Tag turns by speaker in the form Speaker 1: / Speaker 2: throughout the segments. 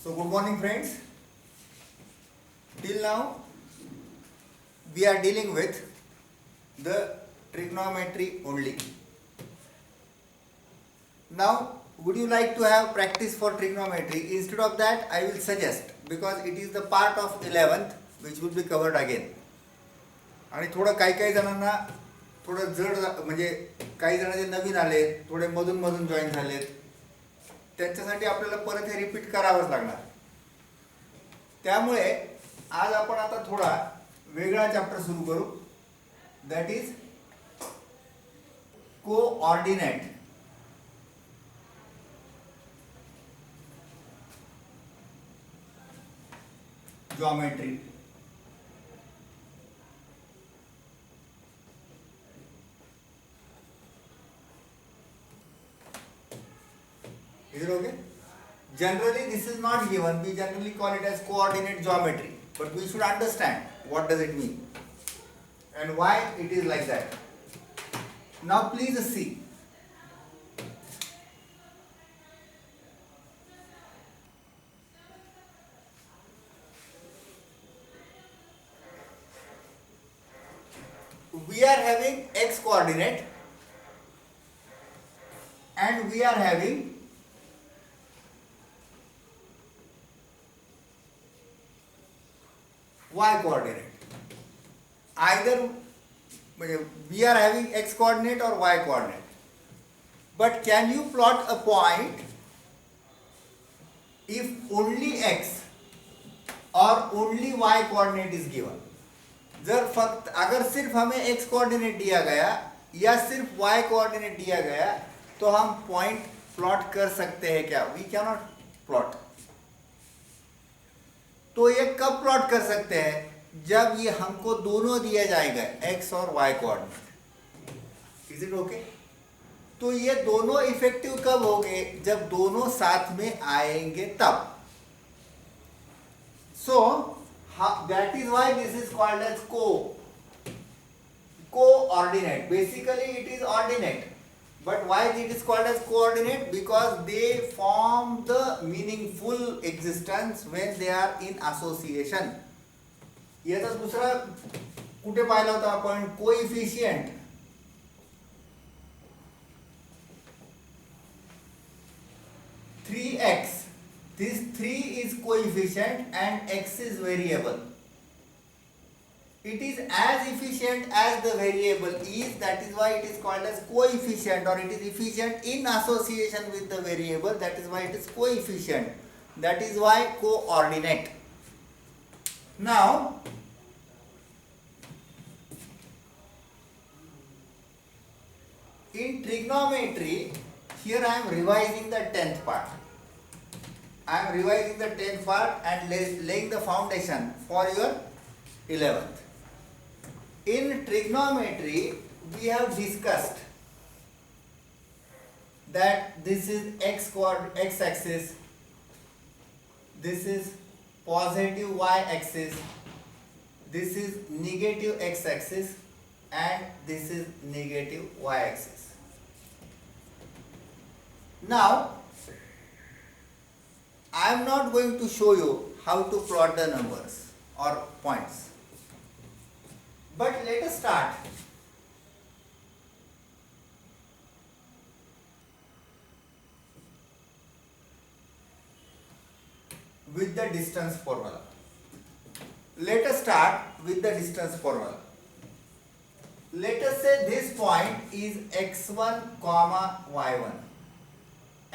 Speaker 1: So good morning friends. Till now we are dealing with the trigonometry only. Now would you like to have practice for trigonometry? Instead of that I will suggest, because it is the part of 11th which will be covered again. आणि थोडं काही जणांना थोडं जड म्हणजे काही जण जे नवीन आले थोडे मधून जॉईन झालेत त्यांच्यासाठी आपल्याला परत हे रिपीट करावंच लागणार. त्यामुळे आज आपण आता थोडा वेगळा चॅप्टर सुरू करू, that is coordinate. Geometry. Is it okay? Generally this is not given. We generally call it as coordinate geometry, but we should understand what does it mean and why it is like that. Now please see. We are having x coordinate and we are having y coordinate. Either we are having x coordinate or y coordinate. But can you plot a point if only x or only y coordinate is given? जर फक्त अगर सिर्फ हमें x coordinate दिया गया या सिर्फ y coordinate दिया गया तो हम पॉइंट प्लॉट कर सकते हैं क्या? We can not plot. तो ये कब प्लॉट कर सकते हैं? जब ये हमको दोनों दिया जाएगा x और y coordinate. Is it okay? तो ये दोनों इफेक्टिव कब होंगे? जब दोनों साथ में आएंगे तब. सो that is why this is called as coordinate. Basically it is ordinate, but why it is called as coordinate? Because they form the meaningful existence when they are in association. याचा दुसरा कुठे पाहिला होता आपण? Coefficient. Three x. This 3 is coefficient and x is variable. It is as efficient as the variable is, that is why it is called as coefficient, or it is efficient in association with the variable, that is why it is coefficient. That is why coordinate. Now in trigonometry, here I am revising the 10th part. I am revising the 10th part and laying the foundation for your 11th. In trigonometry, we have discussed that this is x axis, this is positive y axis, this is negative x axis, and this is negative y axis. Now I am not going to show you how to plot the numbers or points, but let us start. With the distance formula. Let us start with the distance formula. Let us say this point is x1 comma y1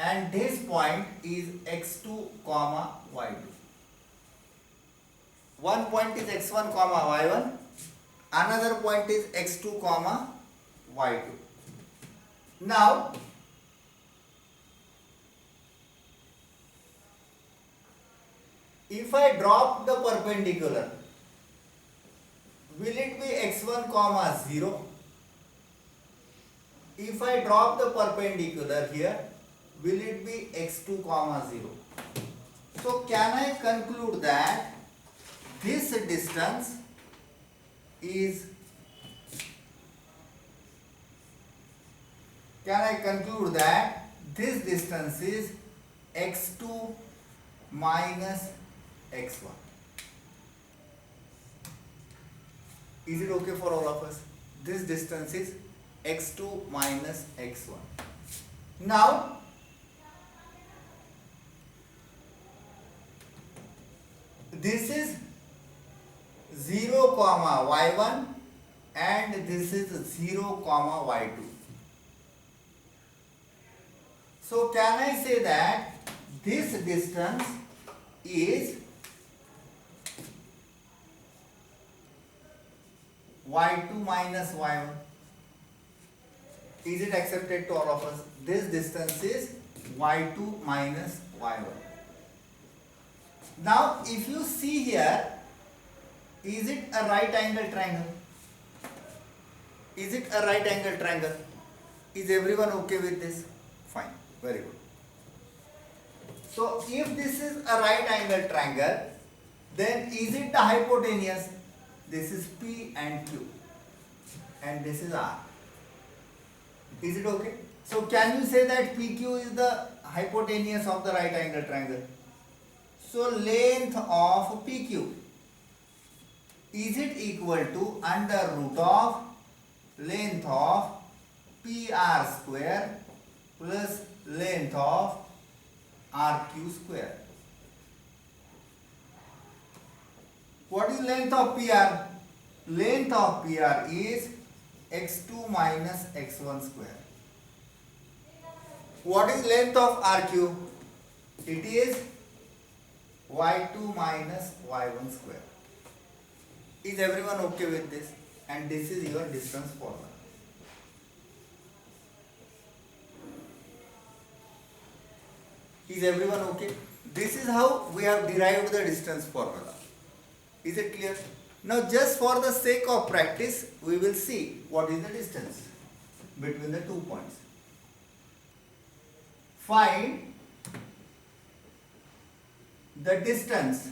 Speaker 1: and this point is x2 comma y2. One point is x1 comma y1, another point is x2 comma y2. Now if I drop the perpendicular, will it be x1 comma 0? If I drop the perpendicular here, will it be x2 comma 0? So can I conclude that this distance is can I conclude that this distance is x2 minus x1. Is it okay for all of us? This distance is x2 minus x1. Now, this is 0 comma y1 and this is 0 comma y2. So can I say that this distance is y2 minus y1? Is it accepted to all of us? This distance is y2 minus y1. Now if you see here, is it a right angle triangle? Is it a right angle triangle? Is everyone okay with this? Fine, very good. So if this is a right angle triangle, then is it the hypotenuse? This is P and Q and this is R. Is it okay? So can you say that PQ is the hypotenuse of the right angle triangle? So length of PQ, is it equal to under root of length of PR square plus length of RQ square? What is length of PR? Length of PR is x2 minus x1 square. What is length of RQ? It is y2 minus y1 square. Is everyone okay with this? And this is your distance formula. Is everyone okay? This is how we have derived the distance formula. Is it clear? Now just for the sake of practice, we will see what is the distance between the 2 points. Find the distance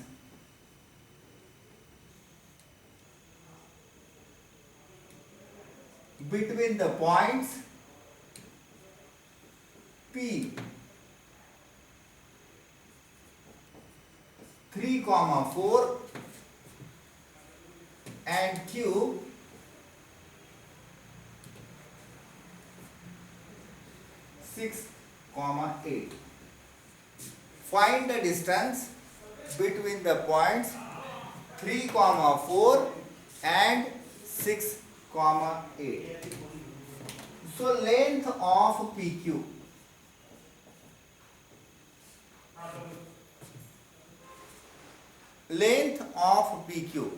Speaker 1: between the points P 3, 4 and Q 6, 8. Find the distance between the points 3, 4 and 6, 8. So length of PQ, length of PQ.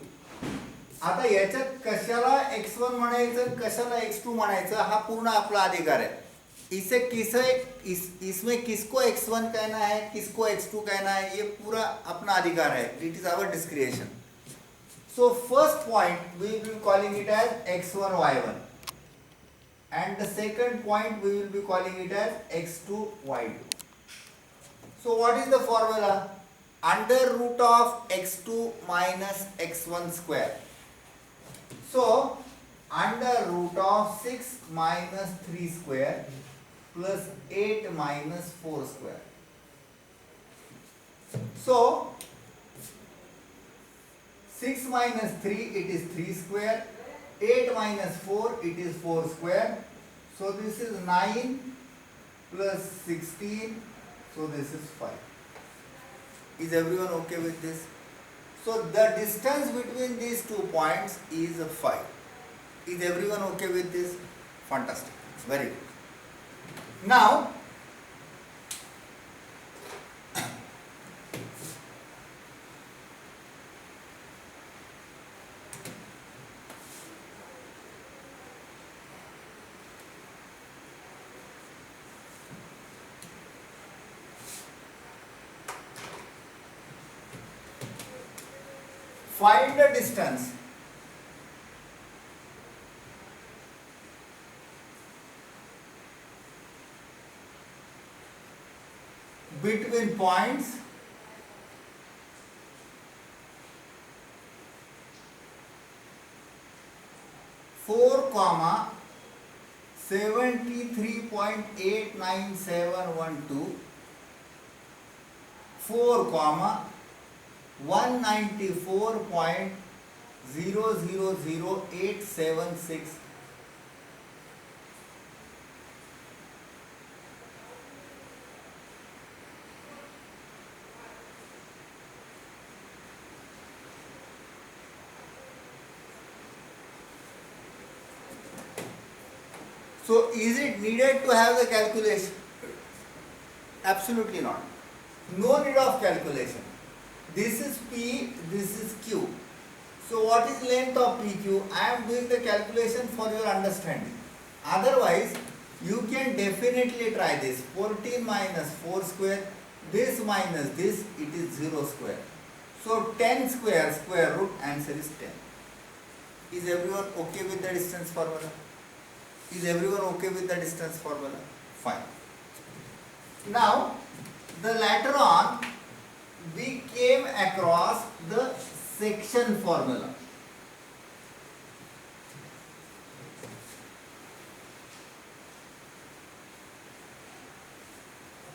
Speaker 1: आता याच्यात कशाला x1 म्हणायचं कशाला x2 म्हणायचं हा पूर्ण आपला अधिकार है. इसमें किसको x1 कहना है किसको x2 कहना है ये पूरा अपना अधिकार है. It is our discretion. So first point we will be calling it as x1 y1 and the second point we will be calling it as x2 y2. So what is the formula? Under root of x2 minus x1 square. So under root of 6 minus 3 square plus 8 minus 4 square. So 6 minus 3 it is 3 square, 8 minus 4 it is 4 square. So this is 9 plus 16, so this is 5. Is everyone okay with this? So the distance between these 2 points is 5. Is everyone okay with this? Fantastic. Very good. Now find the distance between points 4, 73.89712, 4 comma 194.000876. So is it needed to have the calculation? Absolutely not. No need of calculation. This is P, this is Q. So what is length of PQ? I am doing the calculation for your understanding. Otherwise, you can definitely try this. 14 minus 4 square, this minus this, it is 0 square. So 10 square, square root, answer is 10. Is everyone okay with the distance formula? Is everyone okay with the distance formula? Fine. Now, the later on, we came across the section formula.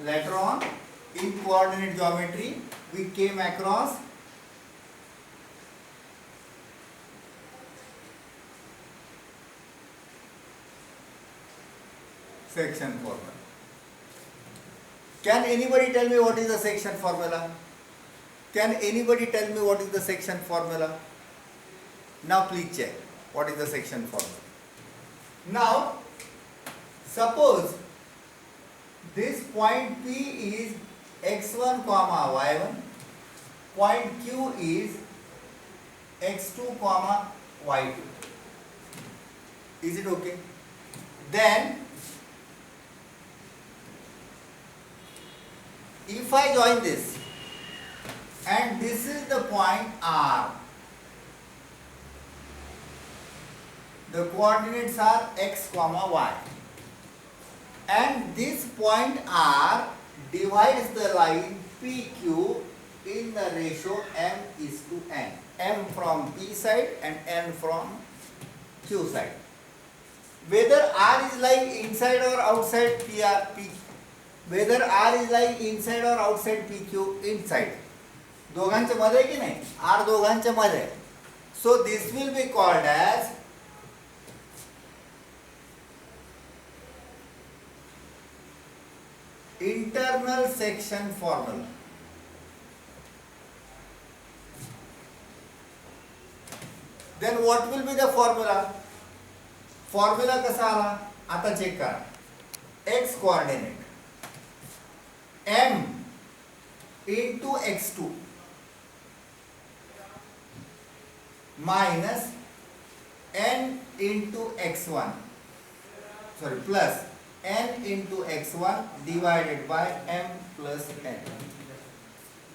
Speaker 1: Later on, in coordinate geometry, we came across section formula. Can anybody tell me what is the section formula? Can anybody tell me what is the section formula? Now please check what is the section formula. Now suppose this point P is x1 comma y1, point Q is x2 comma y2. Is it okay? Then if I join this and this is the point R, the coordinates are x comma y, and this point R divides the line PQ in the ratio m is to n, m from P side and n from Q side. Whether R is lying inside or outside P, whether R is lying inside or outside PQ, inside. दोघांच्या मध्ये की नाही, R दोघांच्या मध्ये. So this will be called as internal section formula. Then what will be the formula? Formula कसा आला? आता check करा. X coordinate m into x2 minus n into x1, sorry, plus n into x1 divided by m plus n.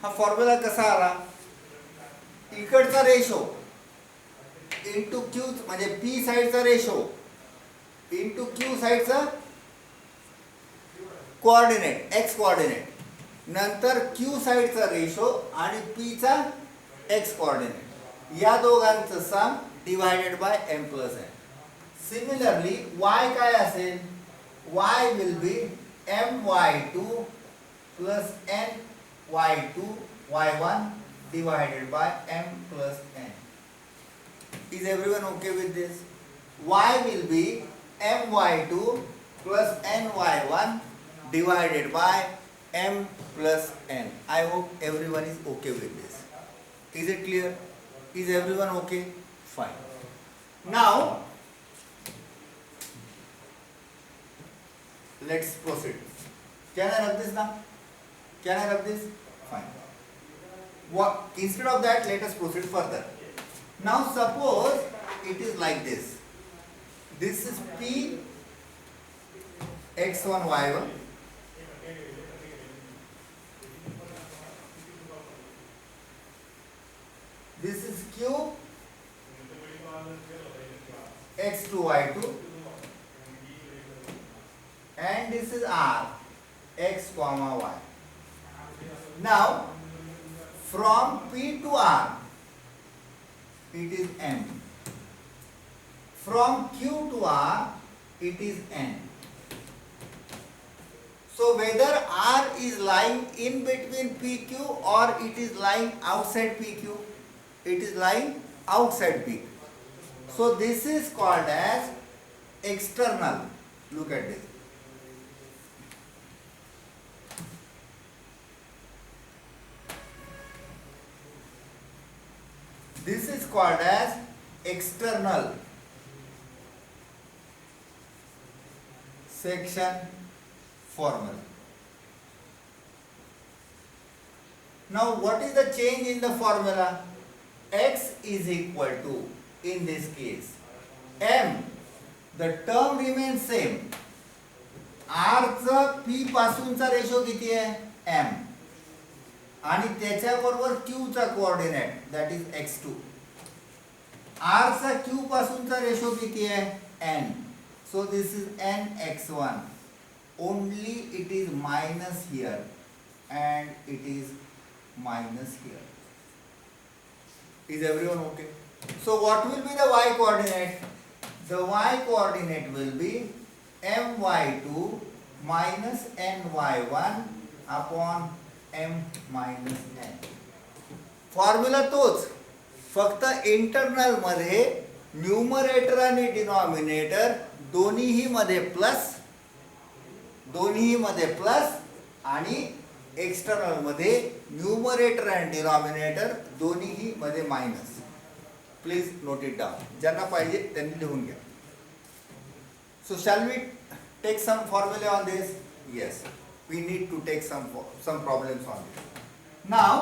Speaker 1: हा formula कसा आला? इकडचा ratio into Q, म्हणजे P साइडचा रेशो इंटू क्यू साइडचा कोऑर्डिनेट एक्स कोऑर्डिनेट, नंतर Q साइडचा ratio आणि पी चा एक्स कोऑर्डिनेट, या दोघांचं sum divided by m plus n. Similarly y काय असेल? y will be my2 plus ny2 y1 divided by m plus n. Is everyone okay with this? Y will be my2 plus ny1 divided by m plus n. I hope everyone is okay with this. Is it clear? Is everyone okay? Fine. Now let's proceed. Can I rub this now? Can I rub this? Fine. What, instead of that, let us proceed further. Now suppose it is like this. This is P x1 y1. This is Q x2 y2, and this is R x comma y. Now from P to R it is m, from Q to R it is n. So whether R is lying in between PQ or it is lying outside PQ, it is lying outside PQ. So this is called as external. Look at this. This is called as external section formula. Now what is the change in the formula? X is equal to, in this case, M. The term remains same. R चा P पासूनचा ratio किती आहे? M. आणि त्याच्याबरोबर Q चा coordinate that is x2. R चा Q पासूनचा ratio किती आहे? N. So this is n x1. Only it is minus here and it is minus here. Is everyone okay? So what will be the y coordinate? The y coordinate will be my2 minus ny1 upon m minus n. Formula तोच, फक्त internal मध्ये numerator आणि denominator दोन्हीही मध्ये plus आणि external मध्ये numerator आणि denominator दोन्हीही मध्ये minus. Please note it down. ज्यांना पाहिजे त्यांनी लिहून घ्या. So shall we take some फॉर्म्युले on this? Yes, we need to take some problems on this. Now